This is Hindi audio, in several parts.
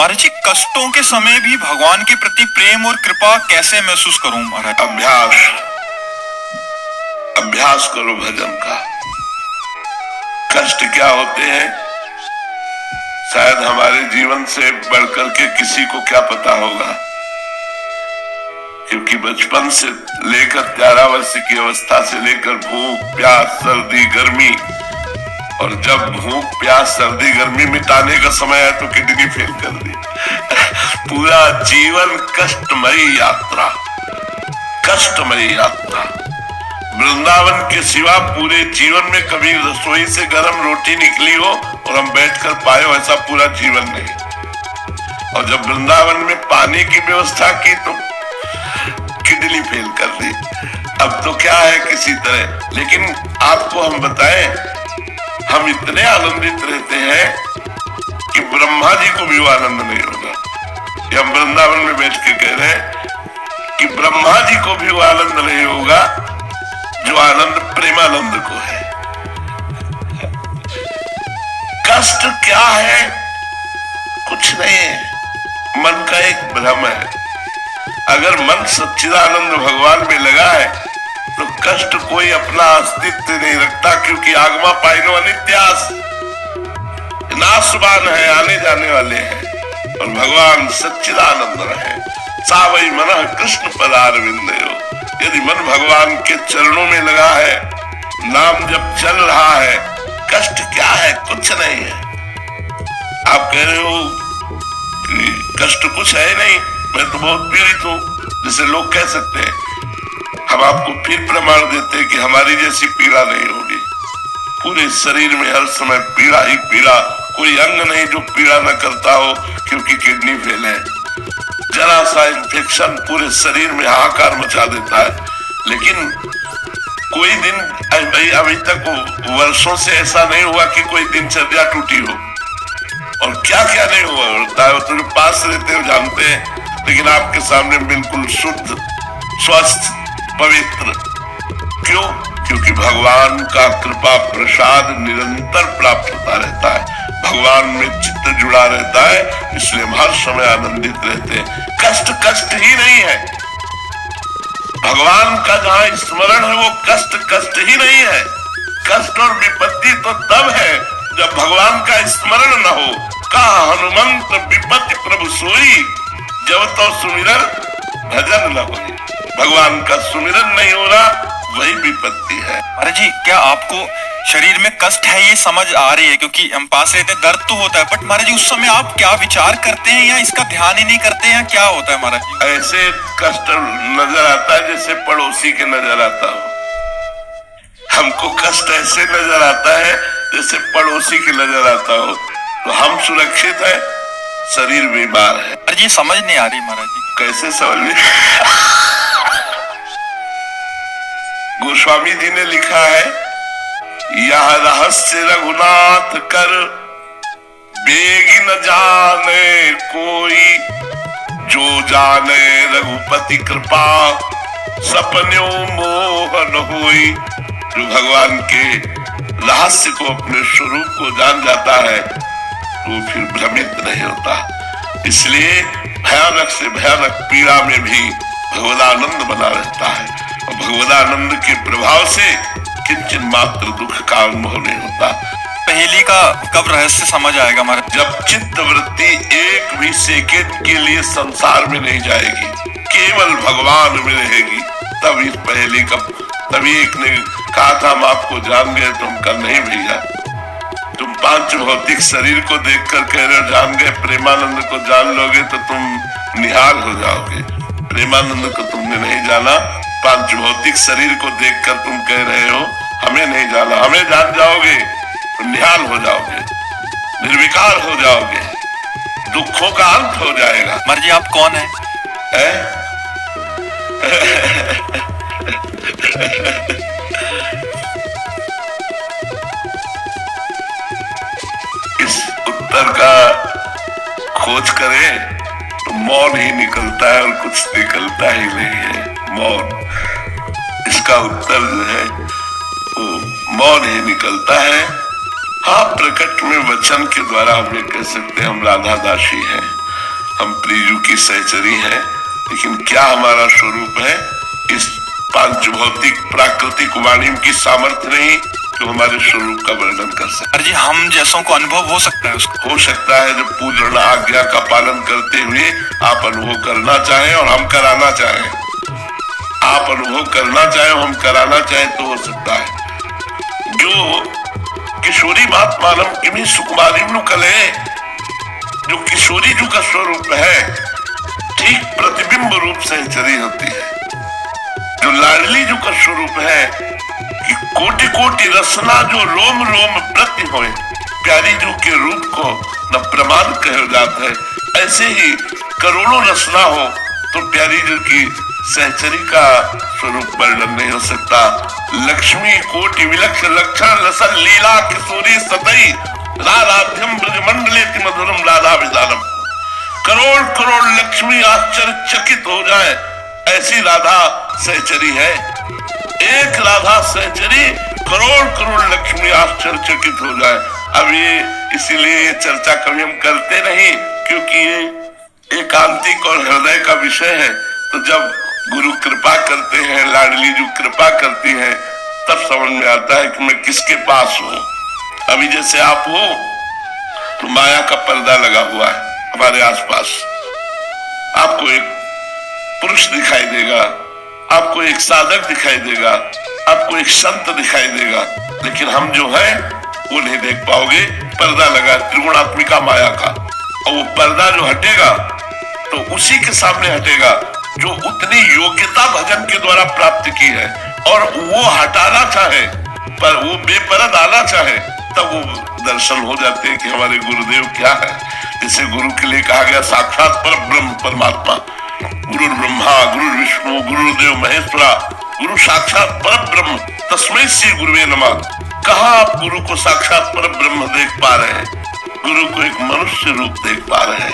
महाराज जी, कष्टों के समय भी भगवान के प्रति प्रेम और कृपा कैसे महसूस करूं महाराज? अभ्यास करो भजन का। कष्ट क्या होते हैं शायद हमारे जीवन से बढ़कर के किसी को क्या पता होगा, क्योंकि बचपन से लेकर 11 वर्ष की अवस्था से लेकर भूख प्यास सर्दी गर्मी, और जब भूख प्यास सर्दी गर्मी मिटाने का समय है तो किडनी फेल कर दी। पूरा जीवन कष्टमयी यात्रा, कष्टमयी यात्रा। वृंदावन के सिवा पूरे जीवन में कभी रसोई से गर्म रोटी निकली हो और हम बैठकर पाए हो, ऐसा पूरा जीवन नहीं। और जब वृंदावन में पानी की व्यवस्था की तो किडनी फेल कर दी। अब तो क्या है किसी तरह, लेकिन आपको हम बताएं, हम इतने आनंदित रहते हैं कि ब्रह्मा जी को भी आनंद नहीं होगा। ये हम वृंदावन में बैठ के कह रहे हैं कि ब्रह्मा जी को भी आनंद नहीं होगा जो आनंद प्रेमानंद को है। कष्ट क्या है? कुछ नहीं है, मन का एक भ्रम है। अगर मन सच्चिदानंद भगवान में लगा है तो कष्ट कोई अपना अस्तित्व नहीं रखता, क्योंकि आगमा पाइनो अनित्यास, नाशवान है, आने जाने वाले हैं। और भगवान सच्चिदानंद रहे। सावई मनः कृष्ण पदारविंदयो। यदि मन भगवान के चरणों में लगा है, नाम जब चल रहा है, कष्ट क्या है? कुछ नहीं है। आप कह रहे हो कि कष्ट कुछ है नहीं, मैं तो बहुत पीड़ित हूं, जिसे लोग कह सकते हैं। हम आपको फिर प्रमाण देते हैं कि हमारी जैसी पीड़ा नहीं होगी। पूरे शरीर में हर समय पीड़ा ही पीड़ा, कोई अंग नहीं जो पीड़ा न करता हो, क्योंकि किडनी फेल है। जरा सा इंफेक्शन पूरे शरीर में हाहाकार मचा देता है। लेकिन कोई दिन अभी तक वर्षों से ऐसा नहीं हुआ कि कोई दिनचर्या टूटी हो, और क्या क्या नहीं हुआ होता है, तो जो पास रहते हो जानते हैं। लेकिन आपके सामने बिल्कुल शुद्ध स्वस्थ पवित्र। क्यों? क्योंकि भगवान का कृपा प्रसाद निरंतर प्राप्त होता रहता है, भगवान में चित्त जुड़ा रहता है, इसलिए हम हर समय आनंदित रहते हैं। कष्ट कष्ट ही नहीं है। भगवान का जहाँ स्मरण है वो कष्ट कष्ट ही नहीं है। कष्ट और विपत्ति तो तब है जब भगवान का स्मरण न हो। कहा हनुमंत विपत्ति प्रभु सोई, जब तो सुमिरन भजन न होई। भगवान का सुमिरन नहीं हो रहा, वही विपत्ति है। महाराज जी, क्या आपको शरीर में कष्ट है ये समझ आ रही है? क्योंकि हम पास रहते हैं, दर्द तो होता है, बट महाराज जी उस समय आप क्या विचार करते हैं, या इसका ध्यान ही नहीं करते हैं, क्या होता है महाराज जी? ऐसे कष्ट नजर आता है जैसे पड़ोसी के नजर आता हो। हमको कष्ट ऐसे नजर आता है जैसे पड़ोसी के नजर आता हो। तो हम सुरक्षित है, शरीर बीमार है। महाराज जी समझ नहीं आ रही महाराज जी। कैसे समझ? गोस्वामी जी ने लिखा है, यह रहस्य रघुनाथ कर बेगी न जाने कोई, जो जाने रघुपति कृपा सपन्यों मोहन होई। जो भगवान के रहस्य को, अपने स्वरूप को जान जाता है, वो फिर भ्रमित नहीं होता। इसलिए भयानक से भयानक पीड़ा में भी भगवदानंद बना रहता है, और भगवदानंद के प्रभाव से किंचन मात्र दुख का अनुभव नहीं होता। पहेली का कब रहस्य समझ आएगा महाराज? जब चित्त वृत्ति एक भी सेकंड के लिए संसार में नहीं जाएगी, केवल भगवान में रहेगी, तब इस पहेली का। तभी एक ने कहा था, हम आपको जान गए। तुम कल नहीं भैया, तुम पांच भौतिक शरीर को देखकर कह रहे हो जान गए, प्रेमानंद को जान लोगे तो तुम निहाल हो जाओगे। प्रेमानंद को तुमने नहीं जाना, पांच भौतिक शरीर को देखकर तुम कह रहे हो हमें नहीं जाना। हमें जान जाओगे तो निहाल हो जाओगे, निर्विकार हो जाओगे, दुखों का अंत हो जाएगा। महाराज जी आप कौन है? इस उत्तर का खोज करें तो मौन ही निकलता है, और कुछ निकलता ही नहीं है। मौन, इसका उत्तर जो है वो मौन ही निकलता है। हाँ, प्रकट में वचन के द्वारा हम ये कह सकते हैं हम राधा दासी हैं, हम प्रियजू की सहचरी हैं, लेकिन क्या हमारा स्वरूप है इस पांच भौतिक प्राकृतिक वाणी की सामर्थ्य नहीं जो हमारे स्वरूप का वर्णन कर सके। जी हम जैसों को अनुभव हो सकता है उसको? हो सकता है जब पूर्ण आज्ञा का पालन करते हुए आप अनुभव करना चाहें और हम कराना चाहें, आप अनुभव करना चाहें हम कराना चाहें तो हो सकता है। जो किशोरी महात्मानम किमी सुकुमारी कले, जो किशोरी जी का स्वरूप है ठीक प्रतिबिंब रूप सहचरी होती है। जो लाडली जी का स्वरूप है कि कोटि कोटि रसना जो रोम रोम प्रति होए, प्यारी जी के रूप को न प्रमाण कहा जाता है। ऐसे ही करोड़ों रसना हो तो प्यारी जी की सहचरी का स्वरूप वर्णन नहीं हो सकता। लक्ष्मी कोटि विलक्ष लक्षण लसन लीला किशोरी सतई राधाध्यम ब्रजमंडले मधुरम राधा विदानम। करोड़ करोड़ लक्ष्मी आश्चर्यचकित हो जाए ऐसी राधा सहचरी है। एक राधा सहचरी करोड़ करोड़ लक्ष्मी आश्चर्यचकित हो जाए। अब ये इसीलिए ये चर्चा कभी हम करते नहीं, क्योंकि ये एकांतिक और हृदय का विषय है। तो जब गुरु कृपा करते हैं, लाडली जो कृपा करती है, तब समझ में आता है कि मैं किसके पास हूँ। अभी जैसे आप हो तो माया का पर्दा लगा हुआ है हमारे आसपास। आपको एक पुरुष दिखाई देगा, आपको एक साधक दिखाई देगा, आपको एक संत दिखाई देगा, लेकिन हम जो है वो नहीं देख पाओगे। पर्दा लगा त्रिगुणात्मिका माया का, और वो पर्दा जो हटेगा तो उसी के सामने हटेगा जो उतनी योग्यता भजन के द्वारा प्राप्त की है। और वो हटाना चाहे पर वो बेपरद आना चाहे, तब वो दर्शन हो जाते हैं कि हमारे गुरुदेव क्या है। जैसे गुरु के लिए कहा गया साक्षात पर ब्रह्म परमात्मा, गुरु ब्रह्मा गुरु विष्णु गुरुदेव महेश्वरा, गुरु साक्षात पर ब्रह्म तस्मै श्री गुरुवे नमः। कहा आप गुरु को साक्षात पर ब्रह्म देख पा रहे हैं, गुरु को एक मनुष्य रूप देख पा रहे हैं।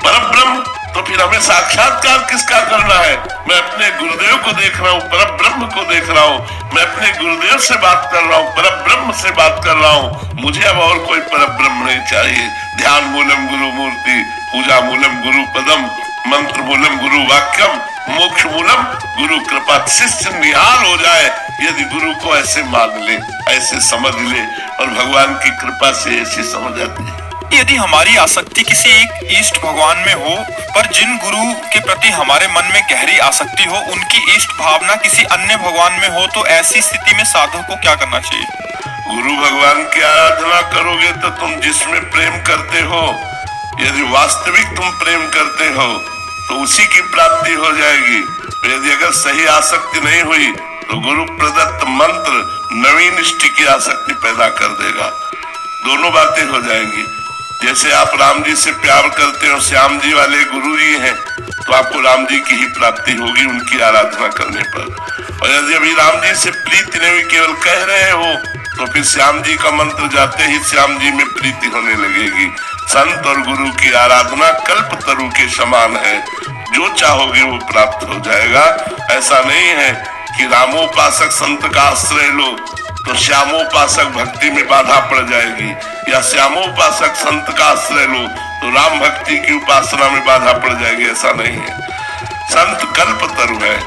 पर ब्रह्म तो फिर हमें साक्षात्कार किसका करना है? मैं अपने गुरुदेव को देख रहा हूँ, पर ब्रह्म को देख रहा हूँ, मैं अपने गुरुदेव से बात कर रहा हूँ, पर ब्रह्म से बात कर रहा हूँ। मुझे अब और कोई पर ब्रह्म नहीं चाहिए। ध्यान मूलम गुरु मूर्ति, पूजा मूलम गुरु पदम, मंत्र मूलम गुरु वाक्यम, मोक्ष मूलम गुरु कृपा। शिष्य निहाल हो जाए यदि गुरु को ऐसे मान ले, ऐसे समझ ले, और भगवान की कृपा से ऐसी समझ आती है। यदि हमारी आसक्ति किसी एक इष्ट भगवान में हो, पर जिन गुरु के प्रति हमारे मन में गहरी आसक्ति हो उनकी इष्ट भावना किसी अन्य भगवान में हो, तो ऐसी स्थिति में साधक को क्या करना चाहिए? गुरु भगवान की आराधना करोगे तो तुम जिसमें प्रेम करते हो, यदि वास्तविक तुम प्रेम करते हो तो उसी की प्राप्ति हो जाएगी। यदि अगर सही आसक्ति नहीं हुई तो गुरु प्रदत्त मंत्र नवीन इष्ट की आसक्ति पैदा कर देगा। दोनों बातें हो जाएंगी। जैसे आप राम जी से प्यार करते हो, श्याम जी वाले गुरु जी हैं, तो आपको राम जी की ही प्राप्ति होगी उनकी आराधना करने पर। और यदि अभी राम जी से प्रीति नहीं, केवल कह रहे हो, तो फिर श्याम जी का मंत्र जाते ही श्याम जी में प्रीति होने लगेगी। संत और गुरु की आराधना कल्प तरु के समान है, जो चाहोगे वो प्राप्त हो जाएगा। ऐसा नहीं है कि रामोपासक संत का आश्रय लो तो श्यामोपासक भक्ति में बाधा पड़ जाएगी, या श्यामोपासक संत का आश्रय लो तो राम भक्ति की उपासना में बाधा पड़ जाएगी। ऐसा नहीं है। संत कल्प तरु है,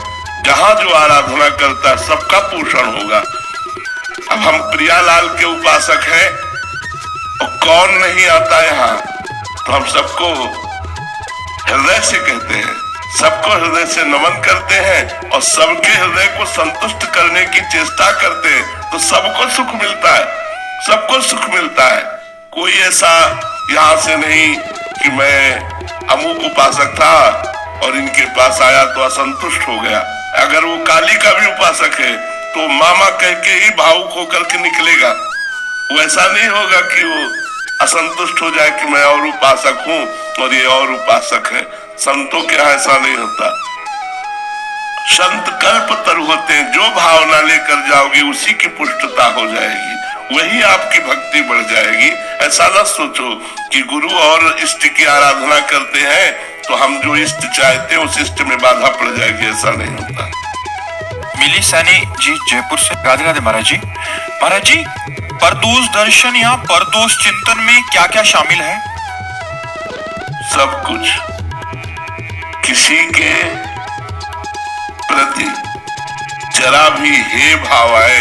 जहाँ जो आराधना करता है सबका पोषण होगा। अब हम प्रियालाल के उपासक हैं और कौन नहीं आता यहाँ, तो हम सबको हृदय से कहते हैं, सबको हृदय से नमन करते हैं और सबके हृदय को संतुष्ट करने की चेष्टा करते हैं, तो सबको सुख मिलता है, सबको सुख मिलता है। कोई ऐसा यहाँ से नहीं कि मैं अमुक उपासक था और इनके पास आया तो असंतुष्ट हो गया। अगर वो काली का भी उपासक है तो मामा कह के ही भावुक होकर के निकलेगा। वो ऐसा नहीं होगा कि वो असंतुष्ट हो जाए कि मैं और उपासक हूँ और ये और उपासक है। संतों के यहाँ ऐसा नहीं होता। संत कल्प तरु होते हैं, जो भावना लेकर जाओगे उसी की पुष्टता हो जाएगी, वही आपकी भक्ति बढ़ जाएगी। ऐसा न सोचो कि गुरु और इष्ट की आराधना करते हैं तो हम जो इष्ट चाहते हैं उस इष्ट में बाधा पड़ जाएगी, ऐसा नहीं होता। मिली सैनी जी जयपुर से। राधे राधे महाराज जी। महाराज जी, परदोष दर्शन या परदोष चिंतन में क्या क्या शामिल है? सब कुछ किसी के प्रति जरा भी हे भाव आए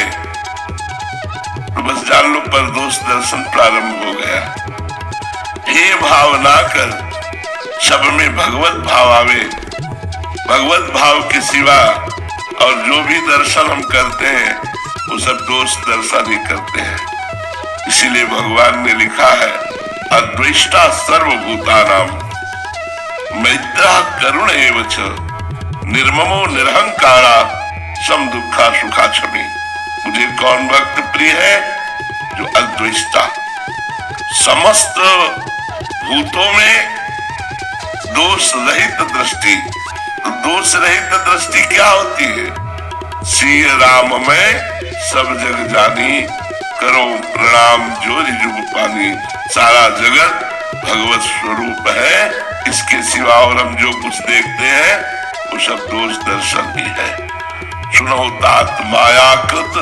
तो बस जान लो परदोष दर्शन प्रारंभ हो गया। हे भाव ना कर, सब में भगवत भाव आवे। भगवत भाव के सिवा और जो भी दर्शन हम करते हैं वो सब दोष दर्शन ही करते हैं। इसीलिए भगवान ने लिखा है अद्वेष्टा सर्वभूतानाम मैत्रः करुण एव च निर्ममो निरहंकारा सम दुखा सुखा क्षमी। मुझे कौन भक्त प्रिय है? जो अद्वेष्टा, समस्त भूतों में दोष रहित दृष्टि। तो दोष रहित दृष्टि क्या होती है? सिय राम में सब जग जानी, करो प्रणाम जोरि जुग पानी। सारा जगत भगवत स्वरूप है, इसके सिवा और हम जो कुछ देखते हैं वो सब दोष दर्शन ही है। सुनो तात मायाकृत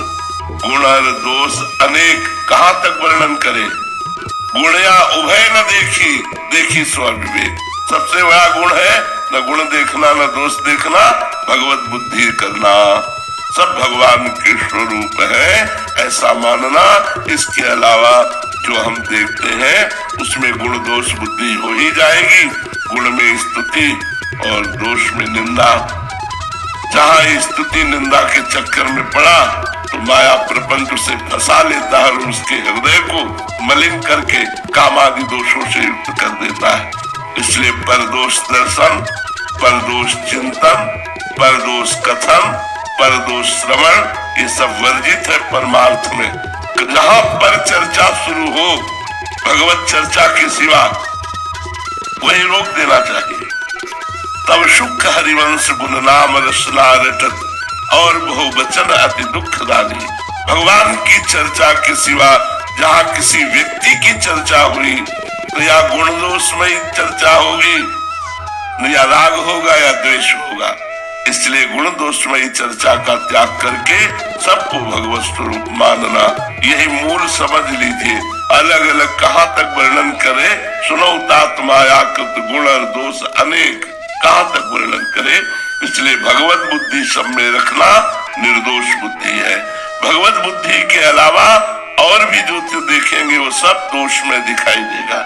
गुण दोष अनेक, कहाँ तक वर्णन करे? गुणया उभय न देखी, देखी स्वविवेक। सबसे बड़ा गुण है न गुण देखना न दोष देखना, भगवत बुद्धि करना। सब भगवान के स्वरूप है ऐसा मानना। इसके अलावा जो हम देखते हैं उसमें गुण दोष बुद्धि हो ही जाएगी। गुण में स्तुति और दोष में निंदा। जहाँ स्तुति निंदा के चक्कर में पड़ा तो माया प्रपंच उसे फंसा लेता है और उसके हृदय को मलिन करके कामादि दोषों से युक्त कर देता है। इसलिए परदोष दर्शन, परदोष चिंतन, परदोष कथन, परदोष श्रवण ये सब वर्जित है परमार्थ में। जहाँ पर चर्चा शुरू हो भगवत चर्चा के सिवा वही रोक देना चाहिए। तब सुख हरिवंश गुण नाम रसना रटत और बहुवचन अति दुखदानी। भगवान की चर्चा के सिवा जहाँ किसी व्यक्ति की चर्चा हुई तो या गुण दोषमयी चर्चा होगी, या राग होगा या द्वेष होगा। इसलिए गुण दोषमयी चर्चा का त्याग करके सबको भगवत स्वरूप मानना, यही मूल समझ लीजिए। अलग अलग कहाँ तक वर्णन करे? सुनो तात मायाकृत गुण और दोष अनेक, कहाँ तक वर्णन करे? इसलिए भगवत बुद्धि सब में रखना निर्दोष बुद्धि है। भगवत बुद्धि के अलावा और भी जो देखेंगे वो सब दोष में दिखाई देगा।